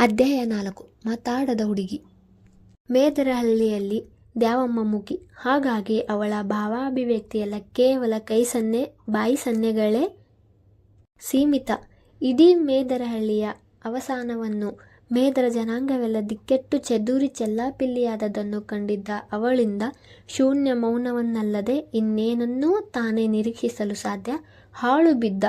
ಅಧ್ಯಾಯ 4. ಮಾತಾಡದ ಹುಡುಗಿ. ಮೇದರಹಳ್ಳಿಯಲ್ಲಿ ದ್ಯಾವಮ್ಮ ಮೂಕಿ. ಹಾಗಾಗಿ ಅವಳ ಭಾವಾಭಿವ್ಯಕ್ತಿಯೆಲ್ಲ ಕೇವಲ ಕೈ ಸನ್ನೆ, ಬಾಯಿ ಸನ್ನೆಗಳೇ ಸೀಮಿತ. ಇಡೀ ಮೇದರಹಳ್ಳಿಯ ಅವಸಾನವನ್ನು, ಮೇದರ ಜನಾಂಗವೆಲ್ಲ ದಿಕ್ಕೆಟ್ಟು ಚೆದೂರಿ ಚೆಲ್ಲಾಪಿಲ್ಲಿಯಾದದನ್ನು ಕಂಡಿದ್ದ ಅವಳಿಂದ ಶೂನ್ಯ ಮೌನವನ್ನಲ್ಲದೆ ಇನ್ನೇನನ್ನೂ ತಾನೇ ನಿರೀಕ್ಷಿಸಲು ಸಾಧ್ಯ. ಹಾಳು ಬಿದ್ದ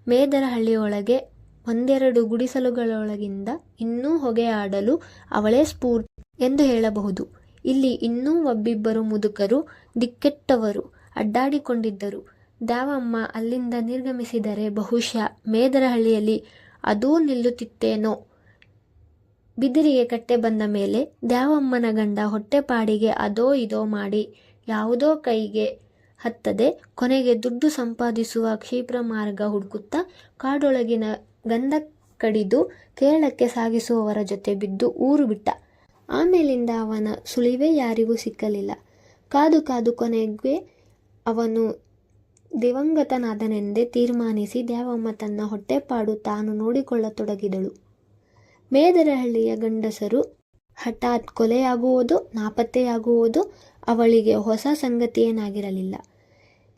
ಮೇದರಹಳ್ಳಿಯೊಳಗೆ ಒಂದೆರಡು ಗುಡಿಸಲುಗಳೊಳಗಿಂದ ಇನ್ನೂ ಹೊಗೆಯಾಡಲು ಅವಳೇ ಸ್ಫೂರ್ತಿ ಎಂದು ಹೇಳಬಹುದು. ಇಲ್ಲಿ ಇನ್ನೂ ಒಬ್ಬಿಬ್ಬರು ಮುದುಕರು, ದಿಕ್ಕೆಟ್ಟವರು ಅಡ್ಡಾಡಿಕೊಂಡಿದ್ದರು. ದ್ಯಾವಮ್ಮ ಅಲ್ಲಿಂದ ನಿರ್ಗಮಿಸಿದರೆ ಬಹುಶಃ ಮೇದರಹಳ್ಳಿಯಲ್ಲಿ ಅದೂ ನಿಲ್ಲುತ್ತಿತ್ತೇನೋ. ಬಿದಿರಿಗೆ ಕಟ್ಟೆ ಬಂದ ಮೇಲೆ ದ್ಯಾವಮ್ಮನ ಗಂಡ ಹೊಟ್ಟೆಪಾಡಿಗೆ ಅದೋ ಇದೋ ಮಾಡಿ ಯಾವುದೋ ಕೈಗೆ ಹತ್ತದೆ ಕೊನೆಗೆ ದುಡ್ಡು ಸಂಪಾದಿಸುವ ಕ್ಷಿಪ್ರ ಮಾರ್ಗ ಹುಡುಕುತ್ತಾ ಕಾಡೊಳಗಿನ ಗಂಧ ಕಡಿದು ಕೇರಳಕ್ಕೆ ಸಾಗಿಸುವವರ ಜೊತೆ ಬಿದ್ದು ಊರು ಬಿಟ್ಟ. ಆಮೇಲಿಂದ ಅವನ ಸುಳಿವೇ ಯಾರಿಗೂ ಸಿಕ್ಕಲಿಲ್ಲ. ಕಾದು ಕಾದು ಕೊನೆಗೆ ಅವನು ದಿವಂಗತನಾದನೆಂದೇ ತೀರ್ಮಾನಿಸಿ ದ್ಯಾವಮ್ಮ ತನ್ನ ಹೊಟ್ಟೆಪಾಡು ತಾನು ನೋಡಿಕೊಳ್ಳತೊಡಗಿದಳು. ಮೇದರಹಳ್ಳಿಯ ಗಂಡಸರು ಹಠಾತ್ ಕೊಲೆಯಾಗುವುದು, ನಾಪತ್ತೆಯಾಗುವುದು ಅವಳಿಗೆ ಹೊಸ ಸಂಗತಿಯೇನಾಗಿರಲಿಲ್ಲ.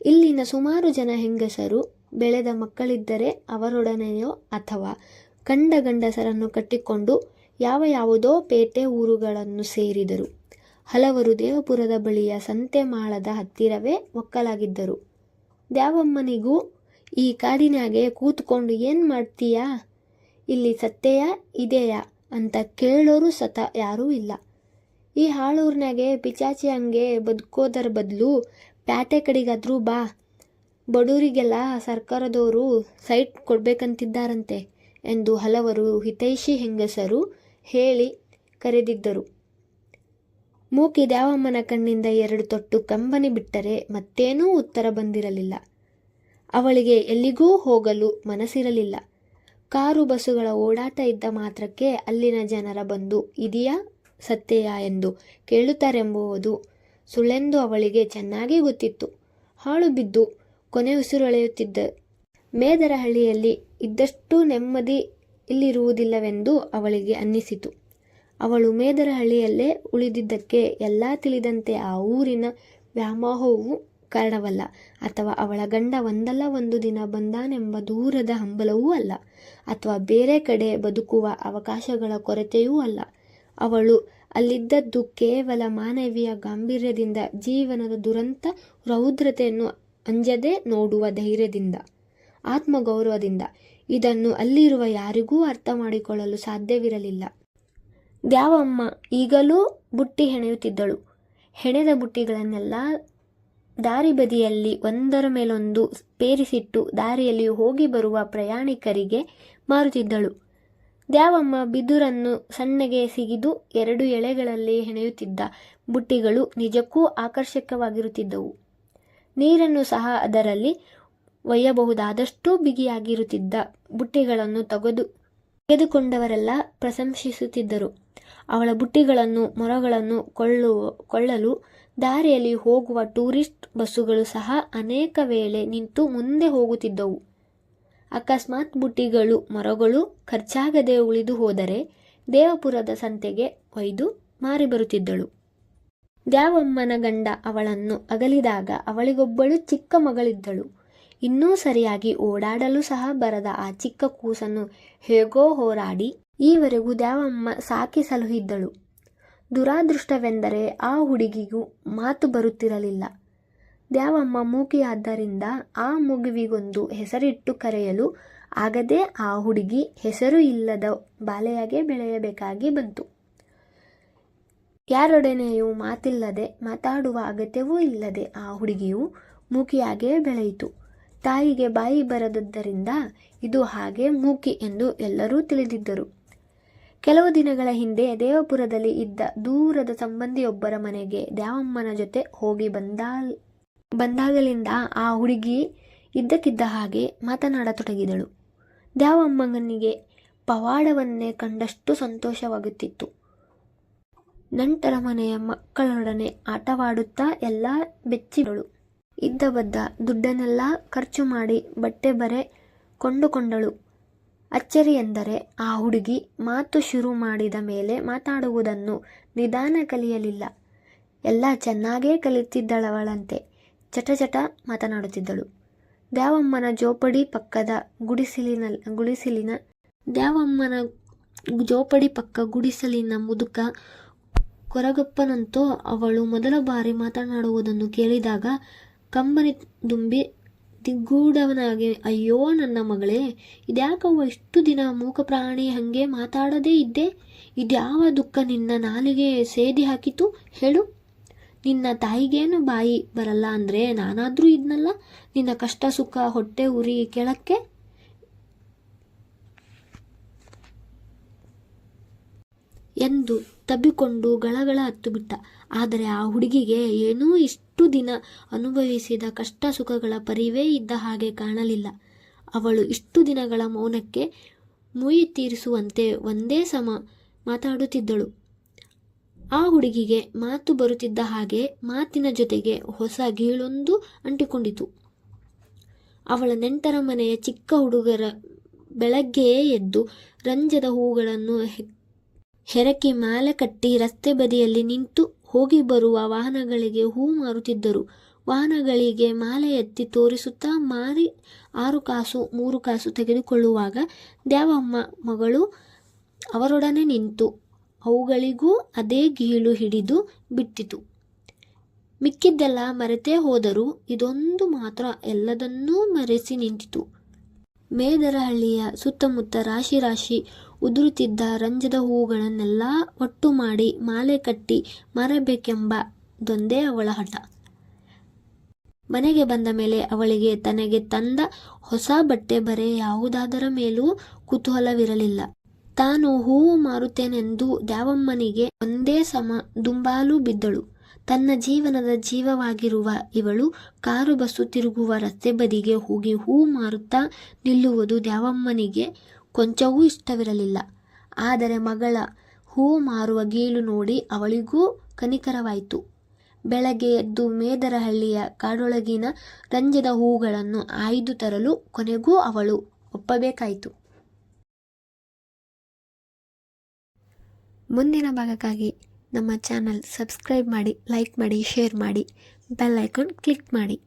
ಇಲ್ಲಿನ ಸುಮಾರು ಜನ ಹೆಂಗಸರು ಬೆಳೆದ ಮಕ್ಕಳಿದ್ದರೆ ಅವರೊಡನೆಯೋ ಅಥವಾ ಕಂಡ ಗಂಡಸರನ್ನು ಕಟ್ಟಿಕೊಂಡು ಯಾವುದೋ ಪೇಟೆ ಊರುಗಳನ್ನು ಸೇರಿದರು. ಹಲವರು ದೇವಪುರದ ಬಳಿಯ ಸಂತೆ ಮಾಳದ ಹತ್ತಿರವೇ ಒಕ್ಕಲಾಗಿದ್ದರು. ದ್ಯಾವಮ್ಮನಿಗೂ ಈ ಕಾಡಿನಾಗೆ ಕೂತ್ಕೊಂಡು ಏನು ಮಾಡ್ತೀಯಾ, ಇಲ್ಲಿ ಸತ್ತೆಯಾ ಇದೆಯಾ ಅಂತ ಕೇಳೋರು ಸತ ಯಾರೂ ಇಲ್ಲ. ಈ ಹಾಳೂರ್ನಾಗೆ ಪಿಚಾಚಿ ಹಂಗೆ ಬದುಕೋದರ ಬದಲು ಪ್ಯಾಟೆ ಕಡೆಗಾದ್ರೂ ಬಾ, ಬಡೂರಿಗೆಲ್ಲ ಸರ್ಕಾರದವರು ಸೈಟ್ ಕೊಡ್ಬೇಕಂತಿದ್ದಾರಂತೆ ಎಂದು ಹಲವರು ಹಿತೈಷಿ ಹೆಂಗಸರು ಹೇಳಿ ಕರೆದಿದ್ದರು. ಮೂಕಿ ದ್ಯಾವಮ್ಮನ ಕಣ್ಣಿಂದ ಎರಡು ತೊಟ್ಟು ಕಂಬನಿ ಬಿಟ್ಟರೆ ಮತ್ತೇನೂ ಉತ್ತರ ಬಂದಿರಲಿಲ್ಲ. ಅವಳಿಗೆ ಎಲ್ಲಿಗೂ ಹೋಗಲು ಮನಸ್ಸಿರಲಿಲ್ಲ. ಕಾರು ಬಸ್ಸುಗಳ ಓಡಾಟ ಇದ್ದ ಮಾತ್ರಕ್ಕೆ ಅಲ್ಲಿನ ಜನರ ಬಂದು ಇದೆಯಾ ಸತ್ಯೆಯಾ ಎಂದು ಕೇಳುತ್ತಾರೆಂಬುದು ಸುಳ್ಳೆಂದು ಅವಳಿಗೆ ಚೆನ್ನಾಗಿ ಗೊತ್ತಿತ್ತು. ಹಾಳು ಬಿದ್ದು ಕೊನೆ ಉಸಿರೊಳೆಯುತ್ತಿದ್ದ ಮೇದರಹಳ್ಳಿಯಲ್ಲಿ ಇದ್ದಷ್ಟು ನೆಮ್ಮದಿ ಇಲ್ಲಿರುವುದಿಲ್ಲವೆಂದು ಅವಳಿಗೆ ಅನ್ನಿಸಿತು. ಅವಳು ಮೇದರಹಳ್ಳಿಯಲ್ಲೇ ಉಳಿದಿದ್ದಕ್ಕೆ ಎಲ್ಲ ತಿಳಿದಂತೆ ಆ ಊರಿನ ವ್ಯಾಮೋಹವು ಕಾರಣವಲ್ಲ, ಅಥವಾ ಅವಳ ಗಂಡ ಒಂದಲ್ಲ ಒಂದು ದಿನ ಬಂದಾನೆಂಬ ದೂರದ ಹಂಬಲವೂ ಅಲ್ಲ, ಅಥವಾ ಬೇರೆ ಕಡೆ ಬದುಕುವ ಅವಕಾಶಗಳ ಕೊರತೆಯೂ ಅಲ್ಲ. ಅವಳು ಅಲ್ಲಿದ್ದದ್ದು ಕೇವಲ ಮಾನವೀಯ ಗಾಂಭೀರ್ಯದಿಂದ, ಜೀವನದ ದುರಂತ ರೌದ್ರತೆಯನ್ನು ಅಂಜದೆ ನೋಡುವ ಧೈರ್ಯದಿಂದ, ಆತ್ಮಗೌರವದಿಂದ. ಇದನ್ನು ಅಲ್ಲಿರುವ ಯಾರಿಗೂ ಅರ್ಥ ಮಾಡಿಕೊಳ್ಳಲು ಸಾಧ್ಯವಿರಲಿಲ್ಲ. ದ್ಯಾವಮ್ಮ ಈಗಲೂ ಬುಟ್ಟಿ ಹೆಣೆಯುತ್ತಿದ್ದಳು. ಹೆಣೆದ ಬುಟ್ಟಿಗಳನ್ನೆಲ್ಲ ದಾರಿ ಬದಿಯಲ್ಲಿ ಒಂದರ ಮೇಲೊಂದು ಪೇರಿಸಿಟ್ಟು ದಾರಿಯಲ್ಲಿ ಹೋಗಿ ಬರುವ ಪ್ರಯಾಣಿಕರಿಗೆ ಮಾರುತ್ತಿದ್ದಳು. ದ್ಯಾವಮ್ಮ ಬಿದುರನ್ನು ಸಣ್ಣಗೆ ಸಿಗಿದು ಎರಡು ಎಳೆಗಳಲ್ಲಿ ಹೆಣೆಯುತ್ತಿದ್ದ ಬುಟ್ಟಿಗಳು ನಿಜಕ್ಕೂ ಆಕರ್ಷಕವಾಗಿರುತ್ತಿದ್ದವು. ನೀರನ್ನು ಸಹ ಅದರಲ್ಲಿ ಒಯ್ಯಬಹುದಾದಷ್ಟು ಬಿಗಿಯಾಗಿರುತ್ತಿದ್ದ ಬುಟ್ಟಿಗಳನ್ನು ತೆಗೆದುಕೊಂಡವರೆಲ್ಲ ಪ್ರಶಂಸಿಸುತ್ತಿದ್ದರು. ಅವಳ ಬುಟ್ಟಿಗಳನ್ನು, ಮೊರಗಳನ್ನು ಕೊಳ್ಳಲು ದಾರಿಯಲ್ಲಿ ಹೋಗುವ ಟೂರಿಸ್ಟ್ ಬಸ್ಸುಗಳು ಸಹ ಅನೇಕ ವೇಳೆ ನಿಂತು ಮುಂದೆ ಹೋಗುತ್ತಿದ್ದವು. ಅಕಸ್ಮಾತ್ ಬುಟ್ಟಿಗಳು, ಮೊರಗಳು ಖರ್ಚಾಗದೆ ಉಳಿದು ಹೋದರೆ ದೇವಪುರದ ಸಂತೆಗೆ ಒಯ್ದು ಮಾರಿ ಬರುತ್ತಿದ್ದಳು. ದ್ಯಾವಮ್ಮನ ಗಂಡ ಅವಳನ್ನು ಅಗಲಿದಾಗ ಅವಳಿಗೊಬ್ಬಳು ಚಿಕ್ಕ ಮಗಳಿದ್ದಳು. ಇನ್ನೂ ಸರಿಯಾಗಿ ಓಡಾಡಲು ಸಹ ಬರದ ಆ ಚಿಕ್ಕ ಕೂಸನ್ನು ಹೇಗೋ ಹೋರಾಡಿ ಈವರೆಗೂ ದ್ಯಾವಮ್ಮ ಸಾಕಿ ಸಲಹಿದ್ದಳು. ದುರಾದೃಷ್ಟವೆಂದರೆ ಆ ಹುಡುಗಿಗೂ ಮಾತು ಬರುತ್ತಿರಲಿಲ್ಲ. ದ್ಯಾವಮ್ಮ ಮೂಕಿಯಾದ್ದರಿಂದ ಆ ಮಗುವಿಗೊಂದು ಹೆಸರಿಟ್ಟು ಕರೆಯಲು ಆಗದೆ ಆ ಹುಡುಗಿ ಹೆಸರು ಇಲ್ಲದ ಬಾಲೆಯಾಗೆ ಬೆಳೆಯಬೇಕಾಗಿ ಬಂತು. ಯಾರೊಡನೆಯೂ ಮಾತಿಲ್ಲದೆ, ಮಾತಾಡುವ ಅಗತ್ಯವೂ ಇಲ್ಲದೆ ಆ ಹುಡುಗಿಯು ಮೂಕಿಯಾಗೇ ಬೆಳೆಯಿತು. ತಾಯಿಗೆ ಬಾಯಿ ಬರದದ್ದರಿಂದ ಇದು ಹಾಗೆ ಮೂಕಿ ಎಂದು ಎಲ್ಲರೂ ತಿಳಿದಿದ್ದರು. ಕೆಲವು ದಿನಗಳ ಹಿಂದೆ ದೇವಪುರದಲ್ಲಿ ಇದ್ದ ದೂರದ ಸಂಬಂಧಿಯೊಬ್ಬರ ಮನೆಗೆ ದ್ಯಾವಮ್ಮನ ಜೊತೆ ಹೋಗಿ ಬಂದಾಗಲಿಂದ ಆ ಹುಡುಗಿ ಇದ್ದಕ್ಕಿದ್ದ ಹಾಗೆ ಮಾತನಾಡತೊಡಗಿದಳು. ದ್ಯಾವಮ್ಮನಿಗೆ ಪವಾಡವನ್ನೇ ಕಂಡಷ್ಟು ಸಂತೋಷವಾಗುತ್ತಿತ್ತು. ನಂತರ ಮನೆಯ ಮಕ್ಕಳೊಡನೆ ಆಟವಾಡುತ್ತಾ ಎಲ್ಲ ಬೆಚ್ಚಿದಳು. ಇದ್ದ ಬದ್ದ ದುಡ್ಡನ್ನೆಲ್ಲ ಖರ್ಚು ಮಾಡಿ ಬಟ್ಟೆ ಬರೆ ಕೊಂಡುಕೊಂಡಳು. ಅಚ್ಚರಿ ಎಂದರೆ ಆ ಹುಡುಗಿ ಮಾತು ಶುರು ಮಾಡಿದ ಮೇಲೆ ಮಾತಾಡುವುದನ್ನು ನಿಧಾನ ಕಲಿಯಲಿಲ್ಲ. ಎಲ್ಲ ಚೆನ್ನಾಗೇ ಕಲಿತಿದ್ದಳವಳಂತೆ. ಚಟ ಮಾತನಾಡುತ್ತಿದ್ದಳು. ದ್ಯಾವಮ್ಮನ ಜೋಪಡಿ ಪಕ್ಕದ ಗುಡಿಸಲಿನ ಮುದುಕ ಕೊರಗಪ್ಪನಂತೂ ಅವಳು ಮೊದಲ ಬಾರಿ ಮಾತನಾಡುವುದನ್ನು ಕೇಳಿದಾಗ ಕಂಬನಿ ತುಂಬಿ ದಿಗ್ಗೂಢವನಾಗಿ, ಅಯ್ಯೋ ನನ್ನ ಮಗಳೇ, ಇದ್ಯಾಕವ್ವ ಇಷ್ಟು ದಿನ ಮೂಕ ಪ್ರಾಣಿ ಹಂಗೆ ಮಾತಾಡದೇ ಇದ್ದೆ? ಇದ್ಯಾವ ದುಃಖ ನಿನ್ನ ನಾಲಿಗೆ ಸೇದಿ ಹಾಕಿತು ಹೇಳು? ನಿನ್ನ ತಾಯಿಗೇನು ಬಾಯಿ ಬರಲ್ಲ ಅಂದರೆ ನಾನಾದರೂ ಇದ್ನಲ್ಲ ನಿನ್ನ ಕಷ್ಟ ಸುಖ ಹೊಟ್ಟೆ ಉರಿ ಕೇಳಕ್ಕೆ. ಎಂದು ತಬ್ಬಿಕೊಂಡು ಗಳಗಳ ಹತ್ತು ಬಿಟ್ಟ. ಆದರೆ ಆ ಹುಡುಗಿಗೆ ಏನೂ ಇಷ್ಟು ದಿನ ಅನುಭವಿಸಿದ ಕಷ್ಟ ಸುಖಗಳ ಪರಿವೇ ಇದ್ದ ಹಾಗೆ ಕಾಣಲಿಲ್ಲ. ಅವಳು ಇಷ್ಟು ದಿನಗಳ ಮೌನಕ್ಕೆ ಮುಯಿ ತೀರಿಸುವಂತೆ ಒಂದೇ ಸಮ ಮಾತಾಡುತ್ತಿದ್ದಳು. ಆ ಹುಡುಗಿಗೆ ಮಾತು ಬರುತ್ತಿದ್ದ ಹಾಗೆ ಮಾತಿನ ಜೊತೆಗೆ ಹೊಸ ಗೀಳೊಂದು ಅಂಟಿಕೊಂಡಿತು. ಅವಳ ನೆಂಟರ ಮನೆಯ ಚಿಕ್ಕ ಹುಡುಗರ ಬೆಳಗ್ಗೆಯೇ ಎದ್ದು ರಂಜದ ಹೂಗಳನ್ನು ಹೆರಕಿ ಮಾಲೆ ಕಟ್ಟಿ ರಸ್ತೆ ಬದಿಯಲ್ಲಿ ನಿಂತು ಹೋಗಿ ಬರುವ ವಾಹನಗಳಿಗೆ ಹೂ ಮಾರುತ್ತಿದ್ದರು. ವಾಹನಗಳಿಗೆ ಮಾಲೆ ಎತ್ತಿ ತೋರಿಸುತ್ತಾ ಮಾರಿ 6 ಕಾಸು 3 ಕಾಸು ತೆಗೆದುಕೊಳ್ಳುವಾಗ ದ್ಯಾವಮ್ಮ ಮಗಳು ಅವರೊಡನೆ ನಿಂತು ಅವುಗಳಿಗೂ ಅದೇ ಗೀಳು ಹಿಡಿದು ಬಿಟ್ಟಿತು. ಮಿಕ್ಕಿದ್ದೆಲ್ಲ ಮರೆತೇ ಹೋದರೂ ಇದೊಂದು ಮಾತ್ರ ಎಲ್ಲದನ್ನೂ ಮರೆಸಿ ನಿಂತಿತು. ಮೇದರಹಳ್ಳಿಯ ಸುತ್ತಮುತ್ತ ರಾಶಿ ರಾಶಿ ಉದುರುತ್ತಿದ್ದ ರಂಜದ ಹೂಗಳನ್ನೆಲ್ಲ ಒಟ್ಟು ಮಾಡಿ ಮಾಲೆ ಕಟ್ಟಿ ಮಾರಬೇಕೆಂಬದೊಂದೇ ಅವಳ ಹಠ. ಮನೆಗೆ ಬಂದ ಮೇಲೆ ಅವಳಿಗೆ ತನಗೆ ತಂದ ಹೊಸ ಬಟ್ಟೆ ಬರೆ ಯಾವುದಾದರ ಮೇಲೂ ಕುತೂಹಲವಿರಲಿಲ್ಲ. ತಾನು ಹೂವು ಮಾರುತ್ತೇನೆಂದು ದ್ಯಾವಮ್ಮನಿಗೆ ಒಂದೇ ಸಮ ದುಂಬಾಲು ಬಿದ್ದಳು. ತನ್ನ ಜೀವನದ ಜೀವವಾಗಿರುವ ಇವಳು ಕಾರು ಬಸ್ಸು ತಿರುಗುವ ರಸ್ತೆ ಬದಿಗೆ ಹೋಗಿ ಹೂ ಮಾರುತ್ತಾ ನಿಲ್ಲುವುದು ದ್ಯಾವಮ್ಮನಿಗೆ ಕೊಂಚವೂ ಇಷ್ಟವಿರಲಿಲ್ಲ. ಆದರೆ ಮಗಳ ಹೂ ಮಾರುವ ಗೀಳು ನೋಡಿ ಅವಳಿಗೂ ಕನಿಕರವಾಯಿತು. ಬೆಳಗ್ಗೆ ಎದ್ದು ಮೇದರಹಳ್ಳಿಯ ಕಾಡೊಳಗಿನ ರಂಜದ ಹೂಗಳನ್ನು ಆಯ್ದು ತರಲು ಕೊನೆಗೂ ಅವಳು ಒಪ್ಪಬೇಕಾಯಿತು. ಮುಂದಿನ ಭಾಗಕ್ಕಾಗಿ ನಮ್ಮ ಚಾನಲ್ ಸಬ್ಸ್ಕ್ರೈಬ್ ಮಾಡಿ, ಲೈಕ್ ಮಾಡಿ, ಶೇರ್ ಮಾಡಿ, ಬೆಲ್ ಐಕಾನ್ ಕ್ಲಿಕ್ ಮಾಡಿ.